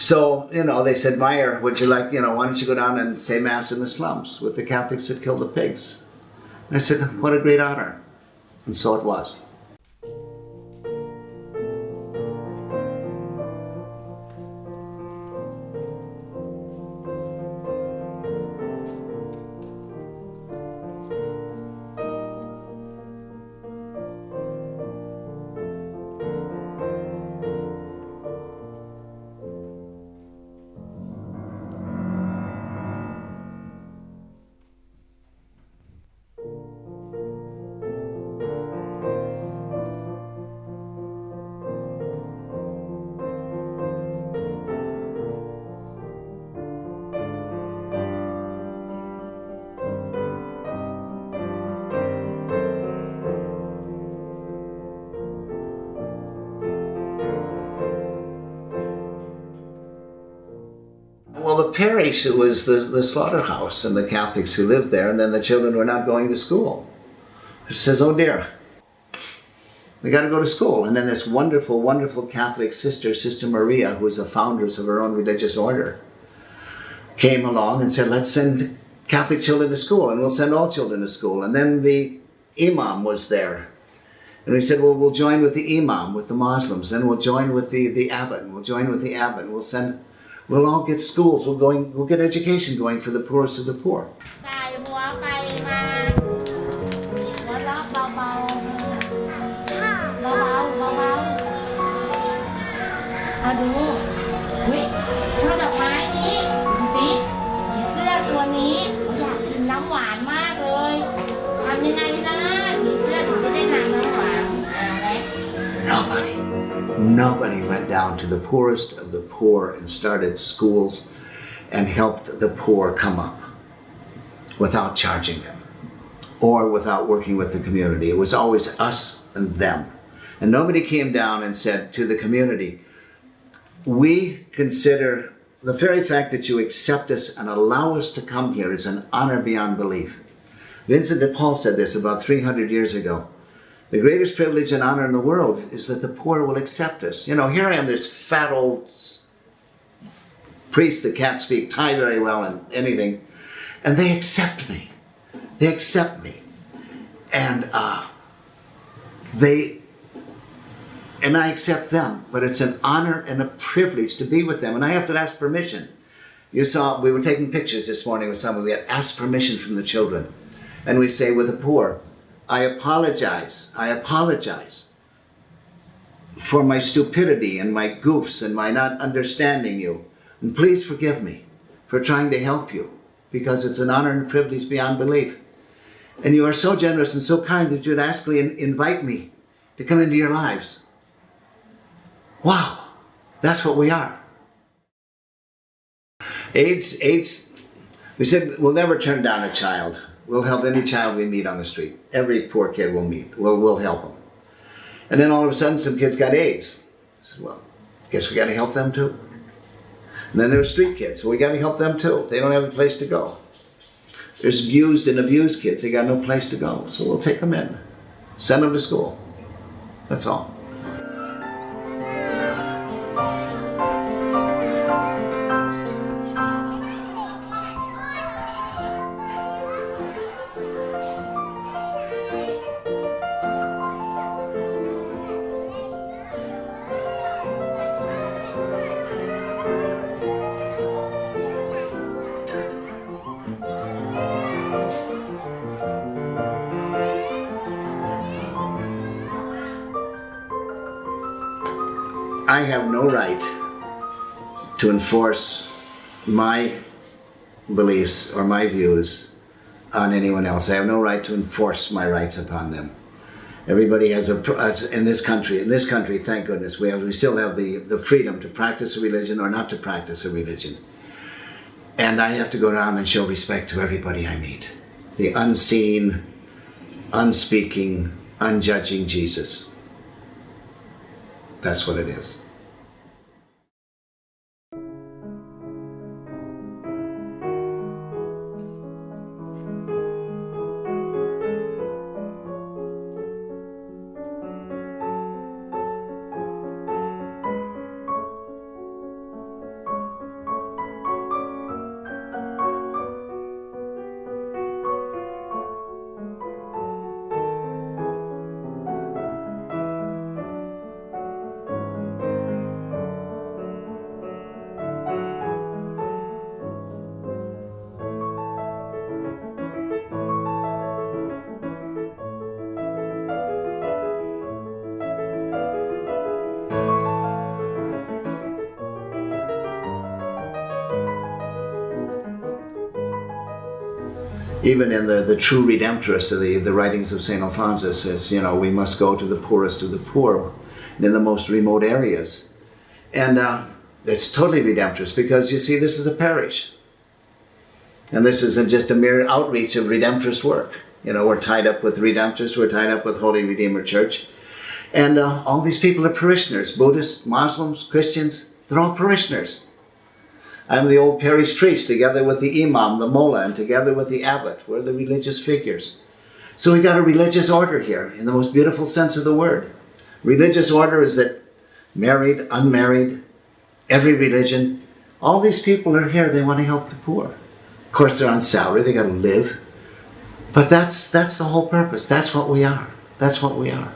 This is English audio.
So, they said, Maier, would you like, why don't you go down and say Mass in the slums with the Catholics that killed the pigs? And I said, what a great honor. And so it was. Well, the parish was the slaughterhouse and the Catholics who lived there, and then the children were not going to school. It says, oh dear, they got to go to school. And then this wonderful, wonderful Catholic sister, Sister Maria, who was the foundress of her own religious order, came along and said, let's send Catholic children to school, and we'll send all children to school. And then the imam was there. And we said, well, we'll join with the imam, with the Muslims. Then we'll join with the abbot. We'll join with the abbot. We'll all get schools. We'll get education going for the poorest of the poor. Nobody went down to the poorest of the poor and started schools and helped the poor come up without charging them or without working with the community. It was always us and them. And nobody came down and said to the community, we consider the very fact that you accept us and allow us to come here is an honor beyond belief. Vincent de Paul said this about 300 years ago. The greatest privilege and honor in the world is that the poor will accept us. Here I am, this fat old priest that can't speak Thai very well and anything, and they accept me. They accept me. And I accept them, but it's an honor and a privilege to be with them, and I have to ask permission. You saw, we were taking pictures this morning with someone, we had asked permission from the children, and we say with the poor, I apologize for my stupidity and my goofs and my not understanding you. And please forgive me for trying to help you, because it's an honor and a privilege beyond belief. And you are so generous and so kind that you'd actually invite me to come into your lives. Wow, that's what we are. AIDS, we said we'll never turn down a child. We'll help any child we meet on the street. Every poor kid we'll meet, we'll help them. And then all of a sudden some kids got AIDS. I said, well, guess we got to help them too. And then there's street kids, so we got to help them too. They don't have a place to go. There's abused and abused kids, they got no place to go. So we'll take them in, send them to school. That's all. I have no right to enforce my beliefs or my views on anyone else. I have no right to enforce my rights upon them. Everybody has in this country, thank goodness, we still have the freedom to practice a religion or not to practice a religion. And I have to go around and show respect to everybody I meet. The unseen, unspeaking, unjudging Jesus. That's what it is. Even in the true Redemptorists, the writings of St. Alphonsus says, we must go to the poorest of the poor in the most remote areas. And it's totally Redemptorist, because you see, this is a parish. And this isn't just a mere outreach of Redemptorist work. We're tied up with Redemptorists, we're tied up with Holy Redeemer Church. And all these people are parishioners, Buddhists, Muslims, Christians, they're all parishioners. I'm the old parish priest, together with the imam, the mullah, and together with the abbot. We're the religious figures. So we got a religious order here, in the most beautiful sense of the word. Religious order is that married, unmarried, every religion, all these people are here, they want to help the poor. Of course, they're on salary, they got to live. But that's the whole purpose. That's what we are. That's what we are.